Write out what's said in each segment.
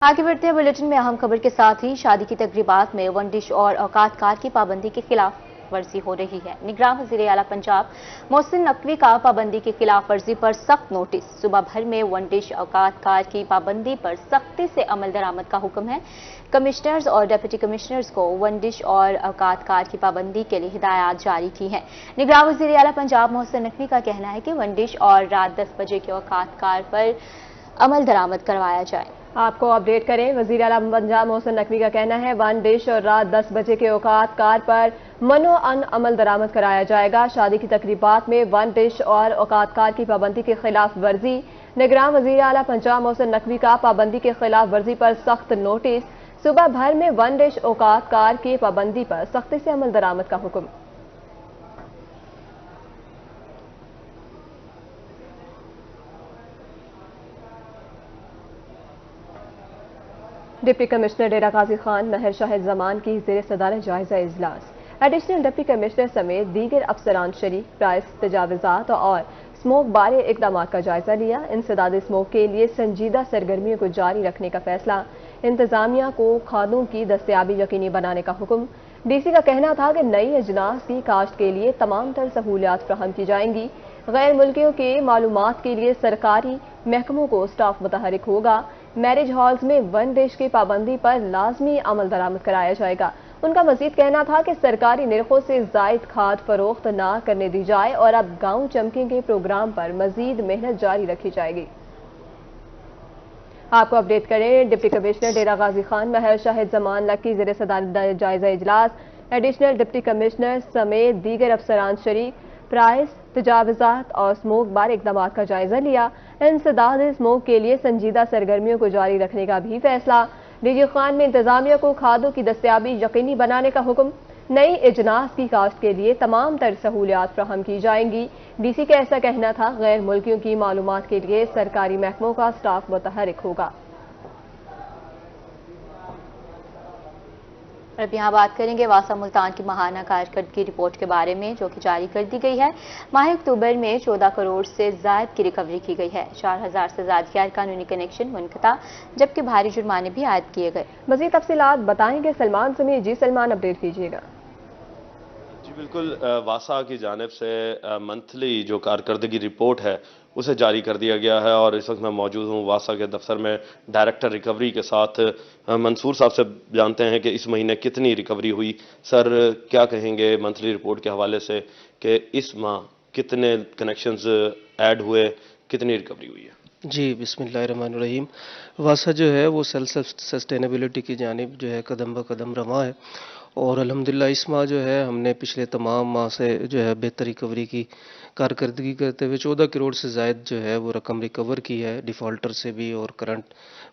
आगे बढ़ते हैं बुलेटिन में अहम खबर के साथ ही शादी की तकरीबात में वन डिश और औकात कार की पाबंदी के खिलाफ वर्जी हो रही है। निगरान वज़ीर आला पंजाब मोहसिन नकवी का पाबंदी की खिलाफ वर्जी पर सख्त नोटिस। सुबह भर में वन डिश औकात कार की पाबंदी पर सख्ती से अमल दरामद का हुक्म है। कमिश्नर्स और डिप्टी कमिश्नर्स को वन डिश और औकात कार की पाबंदी के लिए हिदायत जारी की हैं। निगरान वज़ीर आला पंजाब मोहसिन नकवी का कहना है कि वन डिश और रात 10 बजे के औकात कार पर अमल दरामद करवाया जाए। आपको अपडेट करें, वज़ीर आला पंजाब मोहसिन नकवी का कहना है वन डिश और रात 10 बजे के औकात कार पर मनो-अन अमल दरामद कराया जाएगा। शादी की तकरीबात में वन डिश और औकात कार की पाबंदी के खिलाफ वर्जी। निगरान वज़ीर आला पंजाब मोहसिन नकवी का पाबंदी के खिलाफ वर्जी पर सख्त नोटिस। सुबह भर में वन डिश औकात कार की पाबंदी पर सख्ती से अमल दरामद का हुक्म। डिप्टी कमिश्नर डेरा गाजी खान महर शाहिद जमान की ज़ेर सदारत जायजा इजलास। एडिशनल डिप्टी कमिश्नर समेत दीगर अफसरान शरीक प्राइस तजावज़ात और स्मोक बारे इकदाम का जायजा लिया। इंसदाद स्मोक के लिए संजीदा सरगर्मियों को जारी रखने का फैसला। इंतजामिया को खादों की दस्तयाबी यकीनी बनाने का हुक्म। डीसी का कहना था कि नई अजनास की काश्त के लिए तमाम तर सहूलियात फराहम की जाएंगी। गैर मुल्कियों के मालूमात के लिए सरकारी महकमों को स्टाफ मुतहरिक होगा। मैरिज हॉल्स में वन डिश की पाबंदी पर लाजमी अमल दरामद कराया जाएगा। उनका मजीद कहना था कि सरकारी निरखों से जायद खाद फरोख्त ना करने दी जाए और अब गांव चमके के प्रोग्राम पर मजीद मेहनत जारी रखी जाएगी। आपको अपडेट करें, डिप्टी कमिश्नर डेरा गाजी खान महर शाहिद जमान लकी ज़ेर सदारत जायजा इजलास। एडिशनल डिप्टी कमिश्नर समेत दीगर अफसरान शरीक प्राइस तजावज़ात और स्मोक बार इकदाम का जायजा लिया। इंसदाद स्मोक के लिए संजीदा सरगर्मियों को जारी रखने का भी फैसला। डीजी खान में इंतजामिया को खादों की दस्तयाबी यकीनी बनाने का हुक्म। नई इजनास की काश्त के लिए तमाम तर सहूलियात फराहम की जाएंगी। डीसी का ऐसा कहना था, गैर मुल्कियों की मालूमात के लिए सरकारी महकमों का स्टाफ मुतहरिक होगा। अब यहाँ बात करेंगे वासा मुल्तान की माहाना कारकर्दगी रिपोर्ट के बारे में, जो कि जारी कर दी गई है। माह अक्टूबर में 14 करोड़ से ज्यादा की रिकवरी की गई है। 4000 से ज्यादा गैर कानूनी कनेक्शन मुनक़ता, जबकि भारी जुर्माने भी आयद किए गए। मज़ीद तफसीलात बताएंगे सलमान समीर। जी सलमान, अपडेट कीजिएगा। जी बिल्कुल, वासा की जानिब से मंथली जो कारकर्दगी रिपोर्ट है उसे जारी कर दिया गया है और इस वक्त मैं मौजूद हूँ वासा के दफ्तर में डायरेक्टर रिकवरी के साथ। मंसूर साहब से जानते हैं कि इस महीने कितनी रिकवरी हुई। सर, क्या कहेंगे मंथली रिपोर्ट के हवाले से कि इस माह कितने कनेक्शंस ऐड हुए, कितनी रिकवरी हुई है? जी बिस्मिल्लाहिर्रहमानिर्रहीम। वासा जो है वो सेल्फ सस्टेनेबिलिटी की जानिब जो है कदम ब कदम रवा है और अल्हम्दुलिल्लाह इस माह जो है हमने पिछले तमाम माह से जो है बेहतर रिकवरी की कारकर्दगी करते हुए 14 करोड़ से ज़ायद जो है वो रकम रिकवर की है, डिफ़ॉल्टर से भी और करंट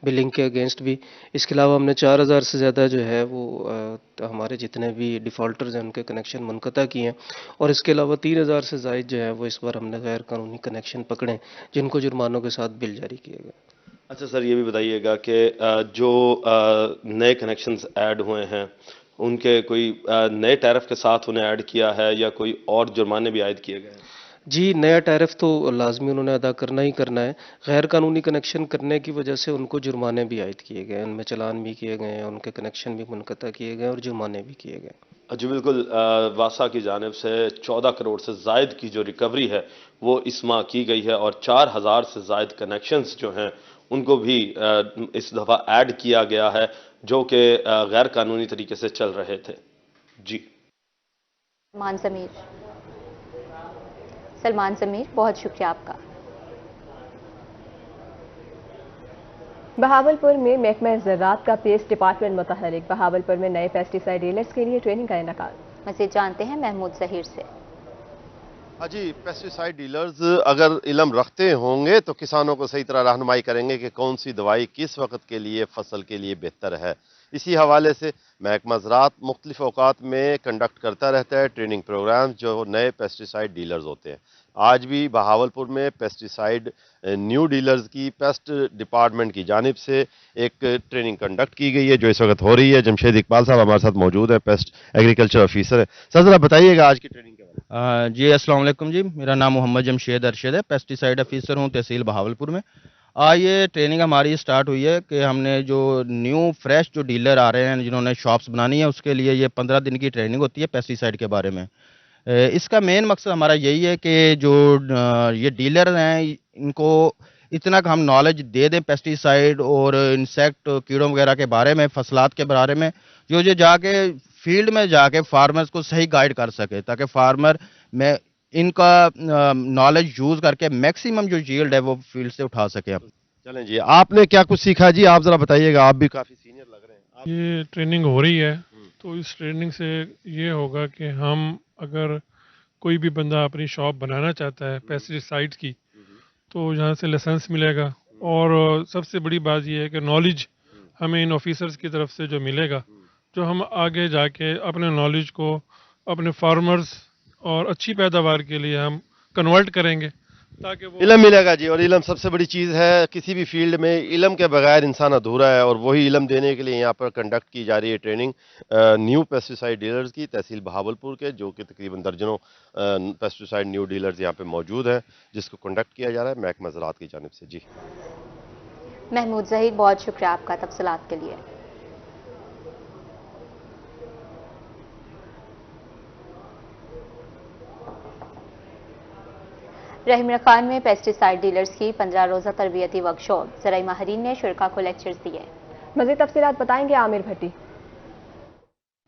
बिलिंग के अगेंस्ट भी। इसके अलावा हमने 4000 से ज़्यादा जो है वो हमारे जितने भी डिफ़ॉल्टर्स हैं उनके कनेक्शन मुनक़ता किए हैं और इसके अलावा 3000 से ज़ायद जो है वो इस बार हमने गैर कानूनी कनेक्शन पकड़े जिनको जुर्मानों के साथ बिल जारी किए गए। अच्छा सर, ये भी बताइएगा कि जो नए कनेक्शंस ऐड हुए हैं उनके कोई नए टैरिफ के साथ उन्हें ऐड किया है या कोई और जुर्माने भी आयद किए गए हैं? जी, नया टैरिफ तो लाजमी उन्होंने अदा करना ही करना है। गैर कानूनी कनेक्शन करने की वजह से उनको जुर्माने भी आयद किए गए, उनमें चालान भी किए गए हैं, उनके कनेक्शन भी मुनक़ता किए गए और जुर्माने भी किए गए। जी बिल्कुल, वासा की जानिब से 14 करोड़ से ज़ायद की जो रिकवरी है वो इस माह की गई है और 4000 से ज़ायद कनेक्शंस जो हैं उनको भी इस दफ़ा ऐड किया गया है जो कि गैर कानूनी तरीके से चल रहे थे। जी सलमान समीर, बहुत शुक्रिया आपका। बहावलपुर में महकमा ज़राअत का पेस्ट डिपार्टमेंट मुतहरिक। बहावलपुर में नए पेस्टिसाइड डीलर्स के लिए ट्रेनिंग का इनेकाद। मज़ीद जानते हैं महमूद ज़हीर से। जी, पेस्टिसाइड डीलर्स अगर इल्म रखते होंगे तो किसानों को सही तरह रहनुमाई करेंगे कि कौन सी दवाई किस वक्त के लिए फसल के लिए बेहतर है। इसी हवाले से महकमा ज़राअत मुख्तलिफ औकात में कंडक्ट करता रहता है ट्रेनिंग प्रोग्राम जो नए पेस्टिसाइड डीलर्स होते हैं। आज भी बहावलपुर में पेस्टिसाइड न्यू डीलर्स की पेस्ट डिपार्टमेंट की जानिब से एक ट्रेनिंग कंडक्ट की गई है जो इस वक्त हो रही है। जमशेद इकबाल साहब हमारे साथ मौजूद है, पेस्ट एग्रीकल्चर ऑफिसर है। सर जरा बताइएगा आज की ट्रेनिंग के बारे में। जी अस्सलाम वालेकुम जी, मेरा नाम मोहम्मद जमशेद अरशद है, पेस्टिसाइड ऑफिसर हूँ तहसील बहावलपुर में। आज ये ट्रेनिंग हमारी स्टार्ट हुई है कि हमने जो न्यू फ्रेश जो डीलर आ रहे हैं जिन्होंने शॉप्स बनानी है उसके लिए ये 15 दिन की ट्रेनिंग होती है पेस्टिसाइड के बारे में। इसका मेन मकसद हमारा यही है कि जो ये डीलर हैं इनको इतना हम नॉलेज दे दें पेस्टिसाइड और इंसेक्ट कीड़ों वगैरह के बारे में, फसलात के बारे में, जो जाके फील्ड में जाके फार्मर्स को सही गाइड कर सके ताकि फार्मर में इनका नॉलेज यूज करके मैक्सिमम जो यील्ड है वो फील्ड से उठा सके। चलें जी, आपने क्या कुछ सीखा जी, आप जरा बताइएगा, आप भी काफी सीनियर लग रहे हैं। ये ट्रेनिंग हो रही है तो इस ट्रेनिंग से ये होगा कि हम अगर कोई भी बंदा अपनी शॉप बनाना चाहता है पेस्टिसाइड की तो यहाँ से लाइसेंस मिलेगा, और सबसे बड़ी बात ये है कि नॉलेज हमें इन ऑफिसर्स की तरफ से जो मिलेगा, जो हम आगे जाके अपने नॉलेज को अपने फार्मर्स और अच्छी पैदावार के लिए हम कन्वर्ट करेंगे ताकि वो इल्म मिलेगा जी। और इल्म सबसे बड़ी चीज़ है, किसी भी फील्ड में इल्म के बगैर इंसान अधूरा है, और वही इल्म देने के लिए यहाँ पर कंडक्ट की जा रही है ट्रेनिंग न्यू पेस्टिसाइड डीलर्स की, तहसील बहावलपुर के, जो कि तकरीबन दर्जनों पेस्टिसाइड न्यू डीलर्स यहाँ पे मौजूद हैं, जिसको कंडक्ट किया जा रहा है महकमा ज़राअत की जानिब से। जी महमूद ज़हीर, बहुत शुक्रिया आपका तफसीलात के लिए। रहीम खान में पेस्टिसाइड डीलर्स की 15 रोज़ा तरबियती वर्कशॉप, ज़राई माहिरीन ने शुरका को लेक्चर्स दिए। मज़ीद तफसीलात बताएंगे आमिर भट्टी।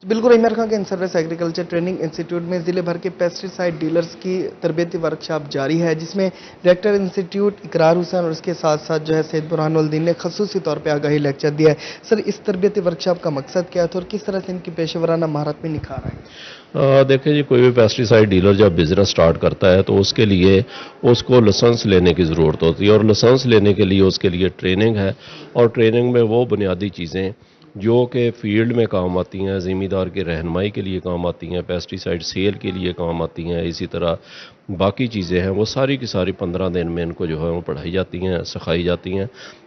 बिल्कुल, इमरान खान के in service agriculture training institute में ज़िले भर के पेस्टिसाइड डीलर्स की तरबियती वर्कशॉप जारी है, जिसमें डायरेक्टर इंस्टीट्यूट इकरार हुसैन और उसके साथ साथ जो है सैयद बुरहानुद्दीन ने खसूसी तौर पर आगाही लेक्चर दिया है। सर, इस तरबियती वर्कशॉप का मकसद क्या था और किस तरह से इनकी पेशेवराना महारत में निखार आए? देखिए जी, कोई भी पेस्टिसाइड डीलर जब बिजनेस स्टार्ट करता है तो उसके लिए उसको लाइसेंस लेने की ज़रूरत होती है, और लाइसेंस लेने के लिए उसके लिए ट्रेनिंग है, और ट्रेनिंग में वो बुनियादी चीज़ें जो कि फील्ड में काम आती हैं, ज़मींदार की रहनुमाई के लिए काम आती हैं, पेस्टिसाइड सेल के लिए काम आती हैं, इसी तरह बाकी चीज़ें हैं, वो सारी की सारी 15 दिन में इनको जो है वो पढ़ाई जाती हैं, सिखाई जाती हैं,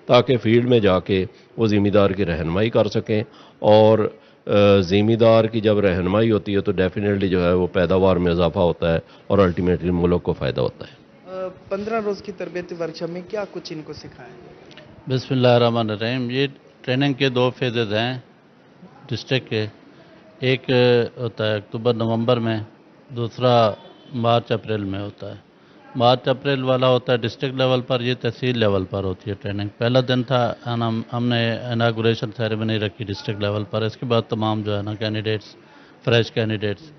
ताकि फील्ड में जाके वो ज़मींदार की रहनुमाई कर सकें। और ज़मींदार की जब रहनुमाई होती है तो डेफिनेटली जो है वो पैदावार में इजाफा होता है और अल्टीमेटली मुल्क को फ़ायदा होता है। 15 रोज़ की तरबियती वर्कशॉप में क्या कुछ इनको सिखाया? बिस्मिल्लाहिर्रहमानिर्रहीम। ये ट्रेनिंग के 2 फेजेज़ हैं डिस्ट्रिक्ट के, एक होता है अक्टूबर नवंबर में, दूसरा मार्च अप्रैल में होता है। मार्च अप्रैल वाला होता है डिस्ट्रिक्ट लेवल पर, ये तहसील लेवल पर होती है ट्रेनिंग। पहला दिन था हमने इनागुरेशन सेरेमनी रखी डिस्ट्रिक्ट लेवल पर, इसके बाद तमाम जो है ना कैंडिडेट्स, फ्रेश कैंडिडेट्स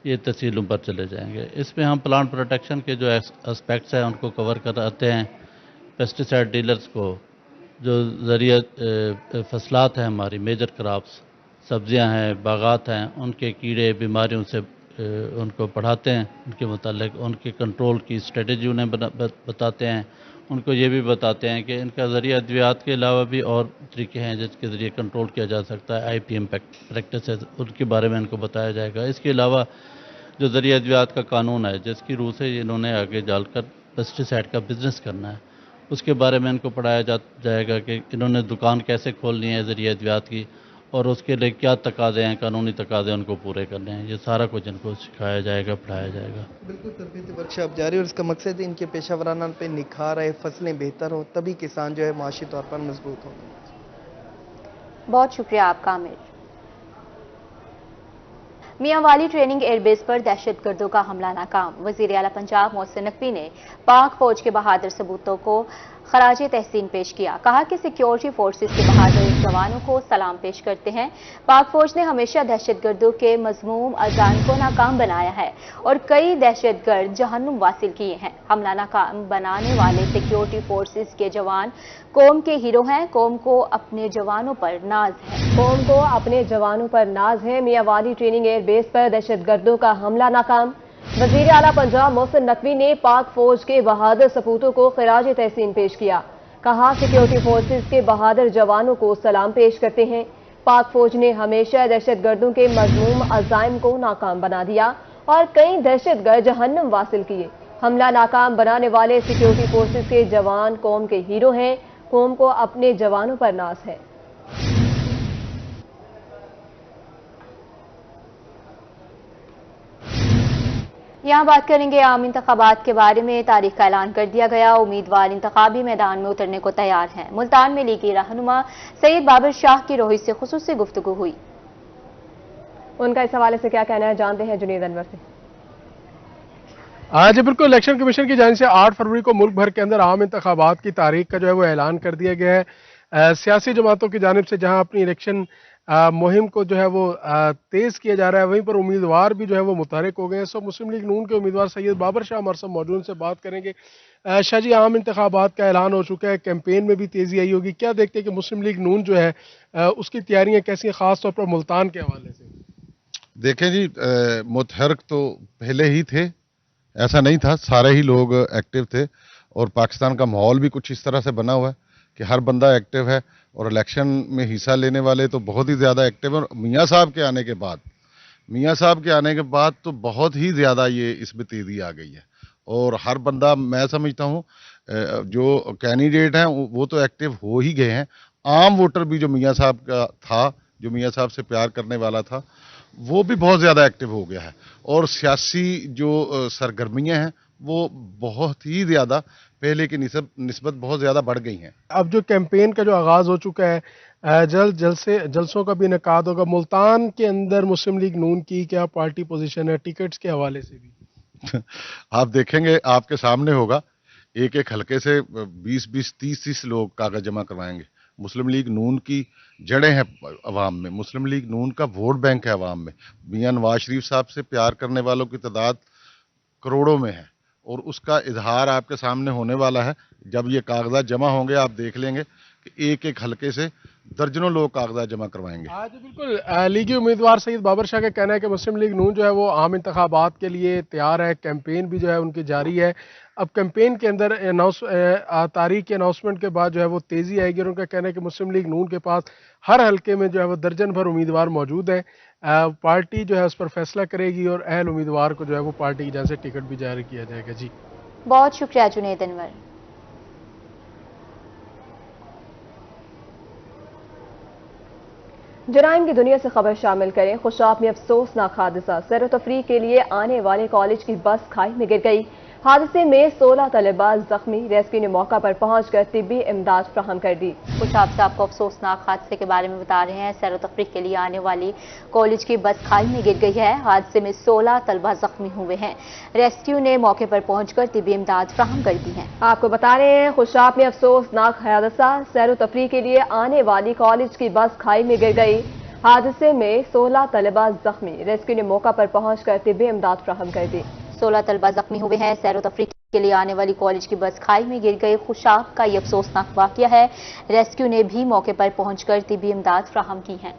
ये तहसीलों पर चले जाएंगे। इसमें हम प्लांट प्रोटेक्शन के जो एस्पेक्ट्स हैं उनको कवर कराते हैं। पेस्टिसाइड डीलर्स को जो ज़रिए फसलात हैं हमारी मेजर क्रॉप्स, सब्जियां हैं, बागात हैं, उनके कीड़े बीमारियों से उनको पढ़ाते हैं, उनके मुतालिक उनके कंट्रोल की स्ट्रेटजी उन्हें बताते हैं। उनको ये भी बताते हैं कि इनका ज़रिए अद्वियात के अलावा भी और तरीके हैं जिसके ज़रिए कंट्रोल किया जा सकता है। IPM प्रैक्टिसेस उनके बारे में इनको बताया जाएगा। इसके अलावा जो ज़रिए अद्वियात का कानून है जिसकी रूह से इन्होंने आगे जाकर पेस्टिसाइड का बिज़नेस करना है, उसके बारे में इनको पढ़ाया जाएगा कि इन्होंने दुकान कैसे खोलनी है ज़रिए अद्वियात की, और उसके लिए क्या तकाज़े हैं, कानूनी तकाज़े उनको पूरे करने हैं। ये सारा कुछ इनको सिखाया जाएगा, पढ़ाया जाएगा। बिल्कुल, तरबियती वर्कशॉप जारी और इसका मकसद है इनके पेशा-वराना पे निखार आए, फसलें बेहतर हों, तभी किसान जो है माशी तौर पर मजबूत हों। बहुत शुक्रिया आपका आमिर। मियांवाली ट्रेनिंग एयरबेस पर दहशतगर्दों का हमला नाकाम। वजीर आला पंजाब मोहसिन नकवी ने पाक फौज के बहादुर सबूतों को खराज तहसीन पेश किया। कहा कि सिक्योरिटी फोर्सेस के बहादुर जवानों को सलाम पेश करते हैं। पाक फौज ने हमेशा दहशतगर्दों के मज़मूम अज़ान को नाकाम बनाया है और कई दहशतगर्द जहन्नुम वासिल किए हैं। हमला नाकाम बनाने वाले सिक्योरिटी फोर्सेस के जवान कौम के हीरो हैं। कौम को अपने जवानों पर नाज है। कौम को अपने जवानों पर नाज है। मियांवाली ट्रेनिंग एयरबेस पर दहशतगर्दों का हमला नाकाम। वज़ीर आला पंजाब मोहसिन नकवी ने पाक फौज के बहादुर सपूतों को खिराज तहसीन पेश किया। कहा सिक्योरिटी फोर्सेस के बहादुर जवानों को सलाम पेश करते हैं। पाक फौज ने हमेशा दहशतगर्दों के मज़मूम अज़ाइम को नाकाम बना दिया और कई दहशतगर्द जहन्नुम वासिल किए। हमला नाकाम बनाने वाले सिक्योरिटी फोर्सेस के जवान कौम के हीरो हैं। कौम को अपने जवानों पर नाज है। यहाँ बात करेंगे आम इंतखाबात के बारे में। तारीख का ऐलान कर दिया गया, उम्मीदवार इंतखाबी मैदान में उतरने को तैयार हैं। मुल्तान में लीगी रहनुमा सैयद बाबर शाह की रोहित से खुसूसी गुफ्तगू हुई। उनका इस हवाले से क्या कहना है, जानते हैं जुनेद अनवर से। आज बिल्कुल इलेक्शन कमीशन की जानिब से 8 फरवरी को मुल्क भर के अंदर आम इंतखाबात की तारीख का जो है वो ऐलान कर दिया गया है। सियासी जमातों की जानिब से जहां अपनी इलेक्शन मुहिम को जो है वो तेज किया जा रहा है, वहीं पर उम्मीदवार भी जो है वो मुतहरिक हो गए हैं। सो मुस्लिम लीग नून के उम्मीदवार सैयद बाबर शाह हमारे साथ मौजूद से बात करेंगे। शाह जी, आम इंतखाबात का ऐलान हो चुका है, कैंपेन में भी तेजी आई होगी, क्या देखते हैं कि मुस्लिम लीग नून जो है उसकी तैयारियां कैसी हैं, खास तौर पर मुल्तान के हवाले से? देखें जी, मुतहरिक तो पहले ही थे, ऐसा नहीं था, सारे ही लोग एक्टिव थे और पाकिस्तान का माहौल भी कुछ इस तरह से बना हुआ है कि हर बंदा एक्टिव है और इलेक्शन में हिस्सा लेने वाले तो बहुत ही ज़्यादा एक्टिव हैं। मियाँ साहब के आने के बाद तो बहुत ही ज़्यादा ये इसमें तेज़ी आ गई है और हर बंदा, मैं समझता हूँ जो कैंडिडेट हैं वो तो एक्टिव हो ही गए हैं। आम वोटर भी जो मियाँ साहब का था, जो मियाँ साहब से प्यार करने वाला था, वो भी बहुत ज़्यादा एक्टिव हो गया है और सियासी जो सरगर्मियाँ हैं वो बहुत ही ज़्यादा पहले की निस्बत बहुत ज़्यादा बढ़ गई हैं। अब जो कैंपेन का जो आगाज़ हो चुका है, जलसों का भी इनेकाद होगा। मुल्तान के अंदर मुस्लिम लीग नून की क्या पार्टी पोजीशन है टिकट्स के हवाले से भी? आप देखेंगे, आपके सामने होगा, एक एक हलके से 20-20, 30-30 लोग कागज जमा करवाएंगे। मुस्लिम लीग नून की जड़ें हैं अवाम में, मुस्लिम लीग नून का वोट बैंक है अवाम में। मियां नवाज शरीफ साहब से प्यार करने वालों की तादाद करोड़ों में है और उसका इजहार आपके सामने होने वाला है। जब ये कागजात जमा होंगे आप देख लेंगे कि एक एक हलके से दर्जनों लोग कागजात जमा करवाएंगे। आज बिल्कुल लीगी उम्मीदवार सैयद बाबर शाह का कहना है कि मुस्लिम लीग नून जो है वो आम इंतखाबात के लिए तैयार है, कैंपेन भी जो है उनकी जारी है। अब कैंपेन के अंदर तारीख के अनाउंसमेंट के बाद जो है वो तेजी आएगी और उनका कहना है कि मुस्लिम लीग नून के पास हर हलके में जो है वो दर्जन भर उम्मीदवार मौजूद हैं। पार्टी जो है उस पर फैसला करेगी और अहल उम्मीदवार को जो है वो पार्टी की जानिब से टिकट भी जारी किया जाएगा। जी, बहुत शुक्रिया जुनेद अनवर। जराइम की दुनिया से खबर शामिल करें। खुशाब में अफसोसनाक हादसा, सैर व तफरीह के लिए आने वाले कॉलेज की बस खाई में गिर गई। हादसे में 16 तलबा जख्मी, रेस्क्यू ने मौका पर पहुंचकर तिब्बी इमदाद फ्राहम कर दी। खुशाब से आपको अफसोसनाक हादसे के बारे में बता रहे हैं। सैर व तफरीह के लिए आने वाली कॉलेज की बस खाई में गिर गई है। हादसे में 16 तलबा जख्मी हुए हैं। रेस्क्यू ने मौके पर पहुंचकर तिब्बी इमदाद फ्राहम कर दी है। आपको बता रहे हैं, खुशाब में अफसोसनाक हादसा, सैर व तफरीह के लिए आने वाली कॉलेज की बस खाई में गिर गई। हादसे में 16 तलबा जख्मी, रेस्क्यू ने मौका पर पहुंचकर तिब्बी इमदाद फ्राहम कर दी। 16 तलबा जख्मी हुए हैं। सैर व तफरीह के लिए आने वाली कॉलेज की बस खाई में गिर गई। खुशाब का ये अफसोसनाक वाकया है। रेस्क्यू ने भी मौके पर पहुंचकर तिब्बी इमदाद फ्राहम की है।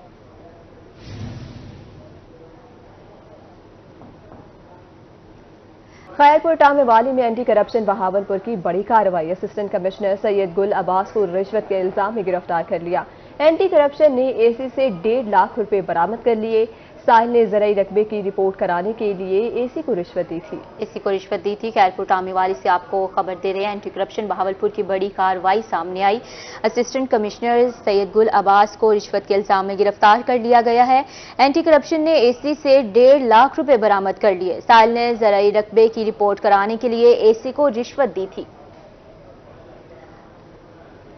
खैरपुर टामेवाली में एंटी करप्शन बहावलपुर की बड़ी कार्रवाई। असिस्टेंट कमिश्नर सैयद गुल अब्बास को रिश्वत के इल्जाम में गिरफ्तार कर लिया। एंटी करप्शन ने एसी से 1.5 लाख रुपए बरामद कर लिए। साहिल ने ज़राई रकबे की रिपोर्ट कराने के लिए एसी को रिश्वत दी थी। खैरपुर टामेवाली से आपको खबर दे रहे हैं, एंटी करप्शन बहावलपुर की बड़ी कार्रवाई सामने आई। असिस्टेंट कमिश्नर सैयद गुल अब्बास को रिश्वत के इल्जाम में गिरफ्तार कर लिया गया है। एंटी करप्शन ने एसी से 1.5 लाख रुपए बरामद कर लिए। साहिल ने ज़राई रकबे की रिपोर्ट कराने के लिए एसी को रिश्वत दी थी।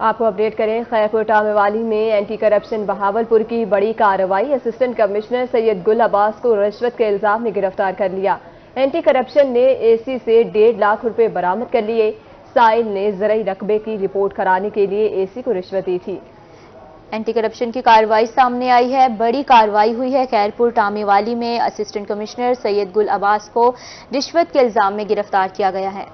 आपको अपडेट करें, खैरपुर टामेवाली में एंटी करप्शन बहावलपुर की बड़ी कार्रवाई। असिस्टेंट कमिश्नर सैयद गुल अब्बास को रिश्वत के इल्जाम में गिरफ्तार कर लिया। एंटी करप्शन ने एसी से 1.5 लाख रुपए बरामद कर लिए। साहिल ने ज़राई रकबे की रिपोर्ट कराने के लिए एसी को रिश्वत दी थी। एंटी करप्शन की कार्रवाई सामने आई है, बड़ी कार्रवाई हुई है। खैरपुर टामेवाली में असिस्टेंट कमिश्नर सैयद गुल अब्बास को रिश्वत के इल्जाम में गिरफ्तार किया गया है।